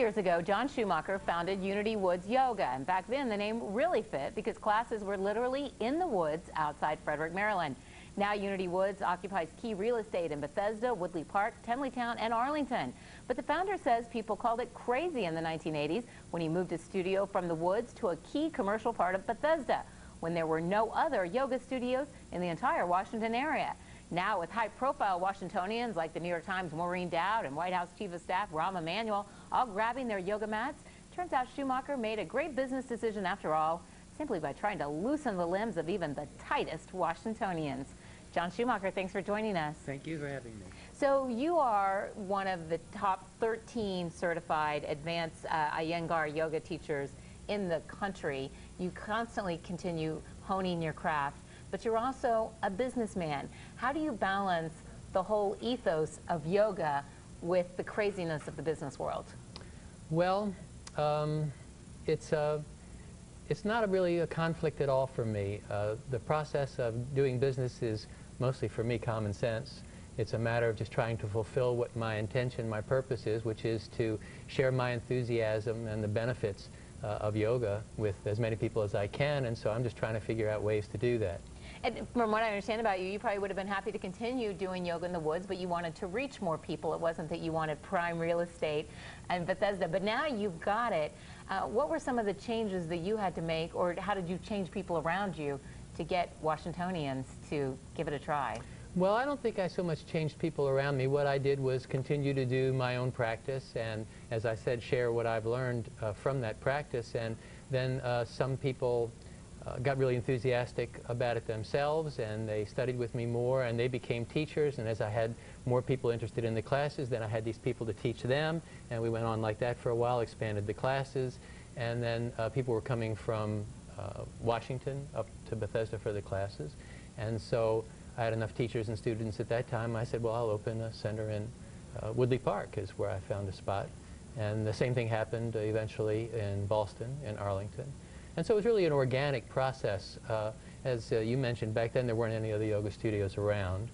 years ago, John Schumacher founded Unity Woods Yoga, and back then the name really fit because classes were literally in the woods outside Frederick, Maryland. Now Unity Woods occupies key real estate in Bethesda, Woodley Park, Tenleytown, and Arlington. But the founder says people called it crazy in the 1980s when he moved his studio from the woods to a key commercial part of Bethesda, when there were no other yoga studios in the entire Washington area. Now, with high-profile Washingtonians like the New York Times' Maureen Dowd and White House Chief of Staff Rahm Emanuel all grabbing their yoga mats, turns out Schumacher made a great business decision after all, simply by trying to loosen the limbs of even the tightest Washingtonians. John Schumacher, thanks for joining us. Thank you for having me. So you are one of the top 13 certified advanced Iyengar yoga teachers in the country. You constantly continue honing your craft, but you're also a businessman. How do you balance the whole ethos of yoga with the craziness of the business world? Well, it's not really a conflict at all for me. The process of doing business is mostly, for me, common sense. It's a matter of just trying to fulfill what my intention, my purpose is, which is to share my enthusiasm and the benefits of yoga with as many people as I can, and so I'm just trying to figure out ways to do that. And from what I understand about you, you probably would have been happy to continue doing yoga in the woods, but you wanted to reach more people. It wasn't that you wanted prime real estate in Bethesda, but now you've got it. What were some of the changes that you had to make, or how did you change people around you to get Washingtonians to give it a try? Well, I don't think I so much changed people around me. What I did was continue to do my own practice and, as I said, share what I've learned from that practice. And then some people got really enthusiastic about it themselves, and they studied with me more, and they became teachers. And as I had more people interested in the classes, then I had these people to teach them, and we went on like that for a while, expanded the classes. And then people were coming from Washington up to Bethesda for the classes. And so I had enough teachers and students at that time. I said, well, I'll open a center in Woodley Park is where I found a spot. And the same thing happened eventually in Ballston and Arlington. And so it was really an organic process. As you mentioned, back then there weren't any other yoga studios around.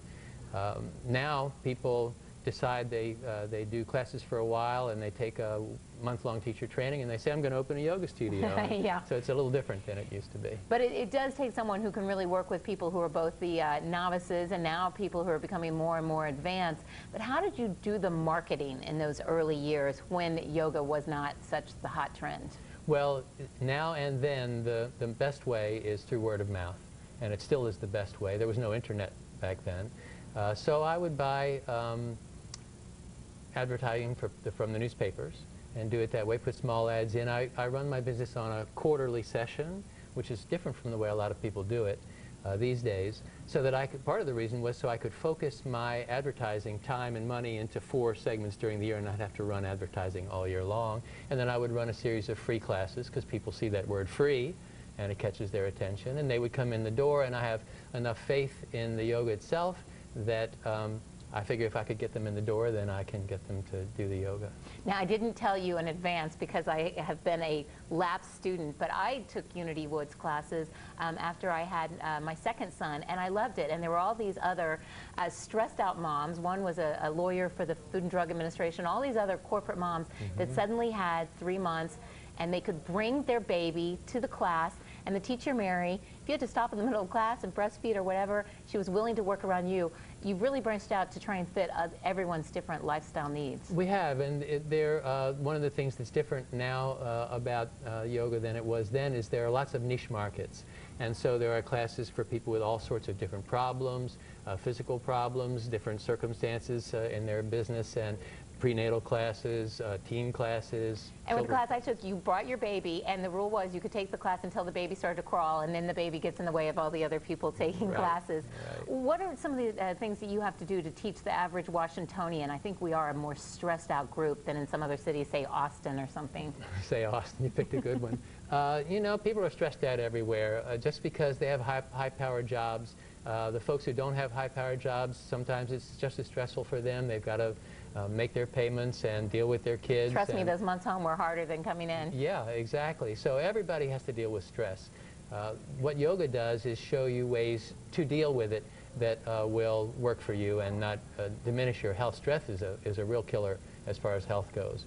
Now people decide they do classes for a while, and they take a month-long teacher training, and they say, I'm going to open a yoga studio. Yeah. So it's a little different than it used to be. But it does take someone who can really work with people who are both the novices and now people who are becoming more and more advanced. But how did you do the marketing in those early years when yoga was not such the hot trend? Well, now and then the best way is through word of mouth, and it still is the best way. There was no internet back then. So I would buy advertising from the newspapers and do it that way, put small ads in. I run my business on a quarterly session, which is different from the way a lot of people do it these days, so that I could, part of the reason was so I could focus my advertising time and money into 4 segments during the year and not have to run advertising all year long. And then I would run a series of free classes, because people see that word free and it catches their attention, and they would come in the door, and I have enough faith in the yoga itself that I figure if I could get them in the door, then I can get them to do the yoga. Now, I didn't tell you in advance because I have been a lapsed student, but I took Unity Woods classes after I had my second son, and I loved it. And there were all these other stressed out moms. One was a lawyer for the Food and Drug Administration, all these other corporate moms that suddenly had 3 months, and they could bring their baby to the class, and the teacher, Mary, if you had to stop in the middle of class and breastfeed or whatever, she was willing to work around you. You've really branched out to try and fit everyone's different lifestyle needs. We have, and one of the things that's different now about yoga than it was then is there are lots of niche markets. And so there are classes for people with all sorts of different problems, physical problems, different circumstances in their business, and prenatal classes, teen classes. And with the class I took, you brought your baby, and the rule was you could take the class until the baby started to crawl, and then the baby gets in the way of all the other people taking classes. Right. What are some of the things that you have to do to teach the average Washingtonian? I think we are a more stressed out group than in some other cities, say Austin or something. Say Austin, you picked a good one. You know, people are stressed out everywhere just because they have high-powered jobs. The folks who don't have high-powered jobs, sometimes it's just as stressful for them. They've got to make their payments and deal with their kids. Trust me, those months home were harder than coming in. Yeah, exactly. So everybody has to deal with stress. What yoga does is show you ways to deal with it that will work for you and not diminish your health. Stress is a real killer as far as health goes.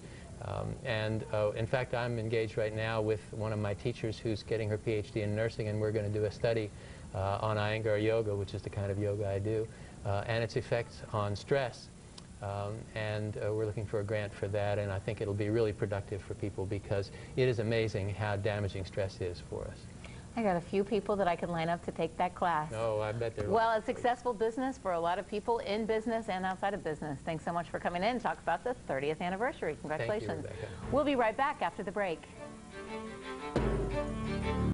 In fact, I'm engaged right now with one of my teachers who's getting her PhD in nursing, and we're going to do a study on Iyengar yoga, which is the kind of yoga I do, and its effects on stress. We're looking for a grant for that, and I think it'll be really productive for people because it is amazing how damaging stress is for us. I got a few people that I can line up to take that class. Oh, I bet they're... Well, a successful business for a lot of people in business and outside of business. Thanks so much for coming in to talk about the 30th anniversary. Congratulations. Thank you, Rebecca. We'll be right back after the break.